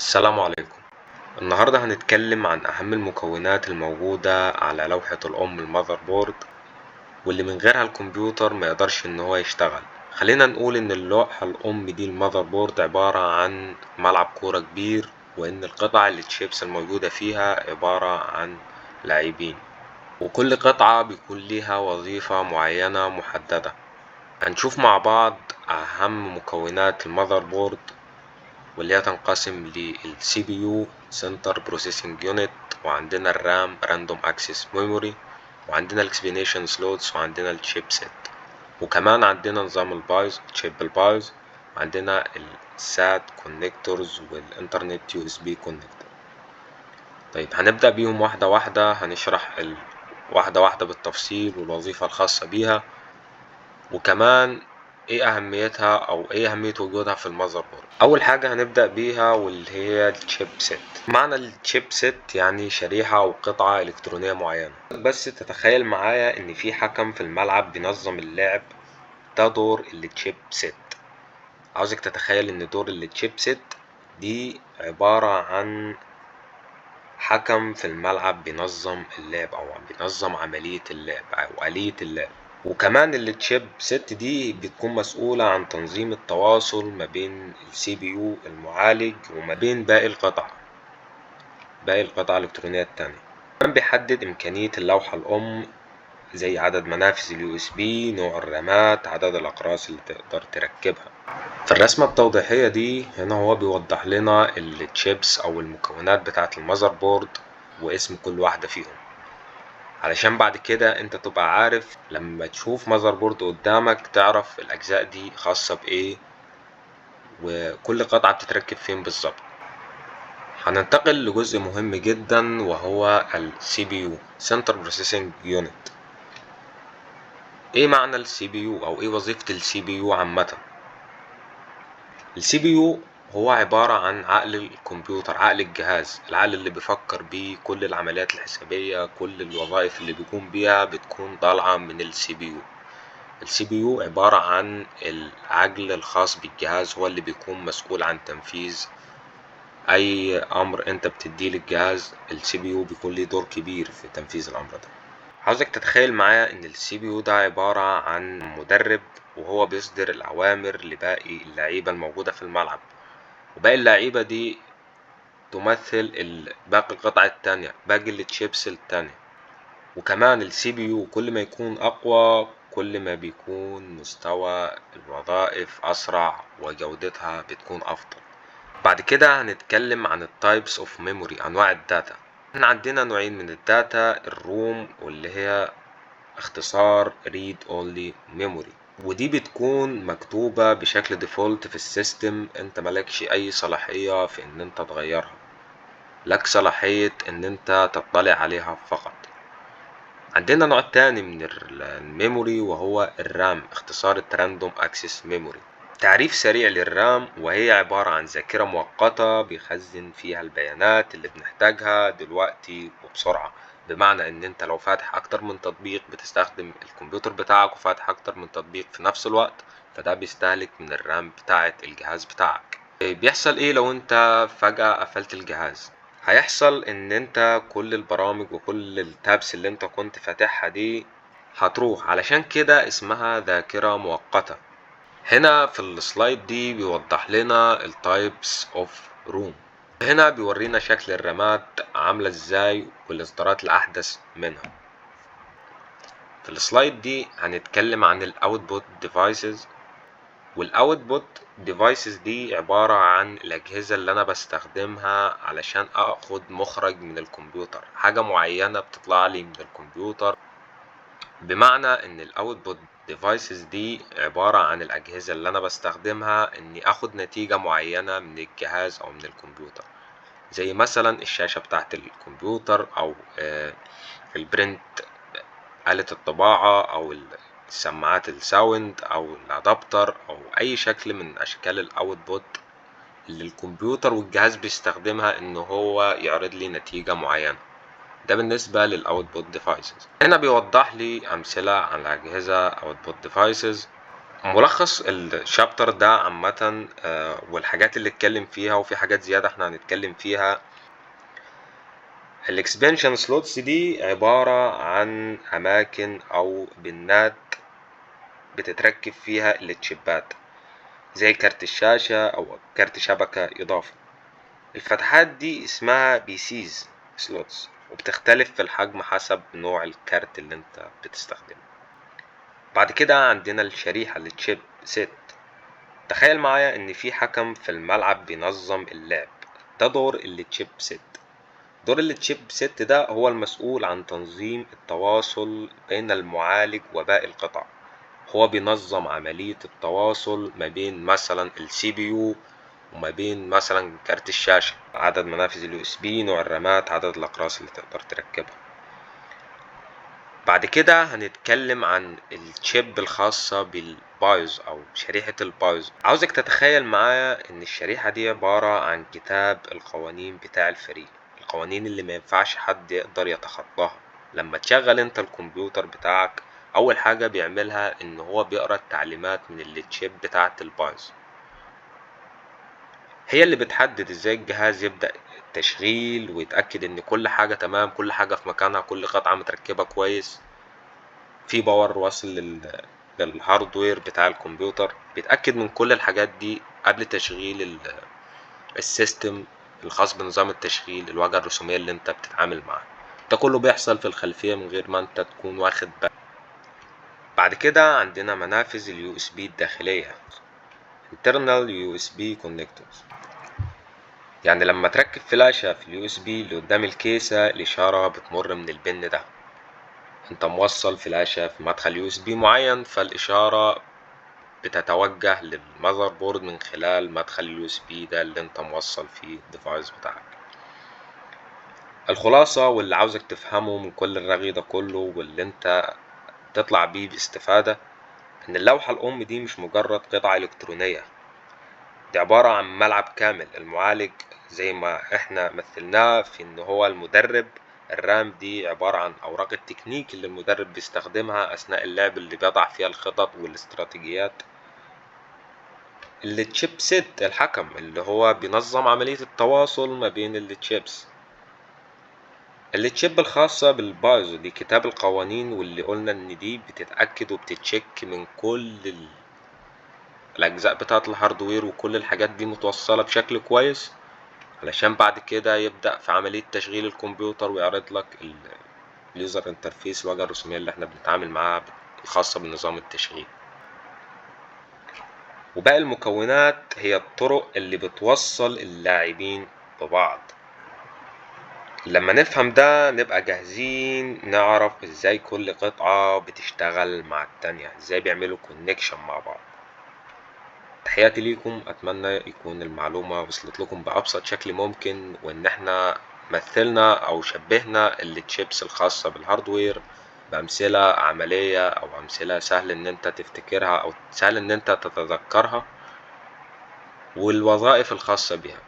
السلام عليكم. النهاردة هنتكلم عن أهم المكونات الموجودة على لوحة الأم المذر بورد، واللي من غيرها الكمبيوتر ما يقدرش إن هو يشتغل. خلينا نقول إن اللوحة الأم دي المذر بورد عبارة عن ملعب كورة كبير، وإن القطع التشيبس الموجودة فيها عبارة عن لاعبين، وكل قطعة بيكون ليها وظيفة معينة محددة. هنشوف مع بعض أهم مكونات المذر بورد، واللي هي تنقسم للسي بي يو سنتر بروسيسنج يونت، وعندنا الرام راندوم اكسس ميموري، وعندنا الاكسبلينيشن سلوتس، وعندنا الشيب سيت، وكمان عندنا نظام البايوس تشيب البايوس، وعندنا السات كونكتورز والانترنت يو اس بي كونكتور. طيب هنبدأ بيهم واحدة واحدة، هنشرح واحدة واحدة بالتفصيل والوظيفة الخاصة بيها، وكمان ايه اهميتها او ايه اهمية وجودها في المذر بورد. اول حاجة هنبدأ بيها واللي هي الشيب سيت. معنى الشيب سيت يعني شريحة او قطعة الكترونية معينة. بس تتخيل معايا ان في حكم في الملعب بينظم اللعب، ده دور الشيب سيت. عاوزك تتخيل ان دور الشيب سيت دي عبارة عن حكم في الملعب بينظم اللعب او بينظم عملية اللعب او آلية اللعب. وكمان التشيب ست دي بتكون مسؤولة عن تنظيم التواصل ما بين السي بي يو المعالج وما بين باقي القطع الإلكترونية التانية. كمان بيحدد إمكانية اللوحة الأم، زي عدد منافذ اليو اس بي، نوع الرامات، عدد الأقراص اللي تقدر تركبها. في الرسمة التوضيحية دي هنا هو بيوضح لنا التشيبس أو المكونات بتاعة المذر بورد واسم كل واحدة فيهم، علشان بعد كده انت تبقى عارف لما تشوف ماذر بورد قدامك تعرف الاجزاء دي خاصة بايه وكل قطعة بتتركب فين بالظبط. هننتقل لجزء مهم جدا وهو ال CPU Center Processing Unit. ايه معنى ال CPU او ايه وظيفة ال CPU عامة؟ ال CPU هو عبارة عن عقل الكمبيوتر، عقل الجهاز، العقل اللي بيفكر بيه كل العمليات الحسابية، كل الوظائف اللي بيقوم بيها بتكون طالعة من ال CPU. السي بي يو عبارة عن العقل الخاص بالجهاز، هو اللي بيكون مسؤول عن تنفيذ أي أمر أنت بتديه للجهاز. السي بي يو بيكون ليه دور كبير في تنفيذ الأمر ده. عاوزك تتخيل معايا إن السي بي يو ده عبارة عن مدرب، وهو بيصدر الأوامر لباقي اللعيبة الموجودة في الملعب، وباقي اللعيبة دي تمثل باقي القطع التانية، باقي التشيبس التانية. وكمان السي بي يو كل ما يكون أقوى كل ما بيكون مستوى الوظائف أسرع وجودتها بتكون أفضل. بعد كده هنتكلم عن التايبس اوف ميموري، أنواع الداتا. احنا عندنا نوعين من الداتا، الروم واللي هي اختصار read only memory، ودي بتكون مكتوبة بشكل ديفولت في السيستم، انت ملكش أي صلاحية في ان انت تغيرها، لك صلاحية ان انت تطلع عليها فقط. عندنا نوع تاني من الميموري وهو الرام، اختصار الراندوم اكسس ميموري. تعريف سريع للرام، وهي عبارة عن ذاكرة مؤقتة بيخزن فيها البيانات اللي بنحتاجها دلوقتي وبسرعة. بمعنى ان انت لو فاتح اكتر من تطبيق، بتستخدم الكمبيوتر بتاعك وفاتح اكتر من تطبيق في نفس الوقت، فده بيستهلك من الرام بتاعة الجهاز بتاعك. بيحصل ايه لو انت فجأة قفلت الجهاز؟ هيحصل ان انت كل البرامج وكل التابس اللي انت كنت فاتحها دي هتروح، علشان كده اسمها ذاكرة مؤقتة. هنا في السلايد دي بيوضح لنا التايبس اوف روم، هنا بيورينا شكل الرامات عاملة ازاي والاصدارات الاحدث منها. في السلايد دي هنتكلم عن الاوتبوت ديفايسز، والاوتبوت ديفايسز دي عبارة عن الاجهزة اللي انا بستخدمها علشان اخد مخرج من الكمبيوتر، حاجة معينة بتطلع لي من الكمبيوتر. بمعنى ان الاوتبوت ديفايسز دي عبارة عن الاجهزة اللي انا بستخدمها اني اخد نتيجة معينة من الجهاز او من الكمبيوتر، زي مثلا الشاشة بتاعت الكمبيوتر، او البرنت، آلة الطباعة، او سماعات الساوند، او الادابتر، او اي شكل من اشكال الاوتبوت اللي الكمبيوتر والجهاز بيستخدمها ان هو يعرض لي نتيجة معينة. ده بالنسبة للاوتبوت ديفايسز. هنا بيوضح لي امثلة عن الاجهزة اوتبوت ديفايسز، ملخص الشابتر ده عامة والحاجات اللي اتكلم فيها، وفي حاجات زيادة احنا هنتكلم فيها. الاكسبانشن سلوتس دي عبارة عن أماكن أو بنات بتتركب فيها التشيبات زي كارت الشاشة أو كارت شبكة إضافي. الفتحات دي اسمها بيسيز سلوتس، وبتختلف في الحجم حسب نوع الكارت اللي انت بتستخدمه. بعد كده عندنا الشريحة التشيب سيت. تخيل معايا ان في حكم في الملعب بينظم اللعب، ده دور التشيب سيت. دور التشيب سيت ده هو المسؤول عن تنظيم التواصل بين المعالج وباقي القطع. هو بينظم عملية التواصل ما بين مثلا السي بي يو وما بين مثلا كارت الشاشة، عدد منافذ اليو اس بي، نوع الرامات، عدد الأقراص اللي تقدر تركبها. بعد كده هنتكلم عن الشيب الخاصة بالبايوز أو شريحة البايوز. عاوزك تتخيل معايا إن الشريحة دي عبارة عن كتاب القوانين بتاع الفريق، القوانين اللي ما ينفعش حد يقدر يتخطاها. لما تشغل انت الكمبيوتر بتاعك، أول حاجة بيعملها إن هو بيقرأ التعليمات من الشيب بتاعة البايوز، هي اللي بتحدد ازاي الجهاز يبدأ التشغيل ويتأكد ان كل حاجة تمام، كل حاجة في مكانها، كل قطعة متركبة كويس، في باور واصل للهاردوير بتاع الكمبيوتر. بيتأكد من كل الحاجات دي قبل تشغيل السيستم الخاص بنظام التشغيل، الواجهة الرسومية اللي انت بتتعامل معاها. ده كله بيحصل في الخلفية من غير ما انت تكون واخد بالك. بعد كده عندنا منافذ اليو اس بي الداخلية، internal USB connectors. يعني لما تركب فلاشة في اليو اس بي اللي قدام الكيسة، الإشارة بتمر من البن ده. انت موصل فلاشة في مدخل يو اس بي معين، فالإشارة بتتوجه للمذر بورد من خلال مدخل اليو اس بي ده اللي انت موصل فيه الديفايس بتاعك. الخلاصة واللي عاوزك تفهمه من كل الرغي ده كله واللي انت تطلع بيه باستفادة، ان اللوحة الأم دي مش مجرد قطعة إلكترونية، دي عبارة عن ملعب كامل. المعالج زي ما احنا مثلناه في ان هو المدرب، الرام دي عبارة عن اوراق التكنيك اللي المدرب بيستخدمها اثناء اللعب، اللي بيضع فيها الخطط والاستراتيجيات. التشيب سيت الحكم اللي هو بينظم عملية التواصل ما بين التشيبس. التشيب الخاصة بالبايزو دي كتاب القوانين، واللي قلنا ان دي بتتأكد وبتتشيك من كل الأجزاء بتاعة الهاردوير، وكل الحاجات دي متوصلة بشكل كويس علشان بعد كده يبدأ في عملية تشغيل الكمبيوتر ويعرض لك اليوزر انترفيس، الواجهة الرسومية اللي احنا بنتعامل معاها الخاصة بنظام التشغيل. وباقي المكونات هي الطرق اللي بتوصل اللاعبين ببعض. لما نفهم ده نبقى جاهزين نعرف ازاي كل قطعة بتشتغل مع التانية، ازاي بيعملوا كونكشن مع بعض. تحياتي ليكم، اتمنى يكون المعلومة وصلت لكم بأبسط شكل ممكن، وان احنا مثلنا او شبهنا التشيبس الخاصة بالهاردوير بأمثلة عملية او أمثلة سهل ان انت تفتكرها او سهل ان انت تتذكرها، والوظائف الخاصة بها.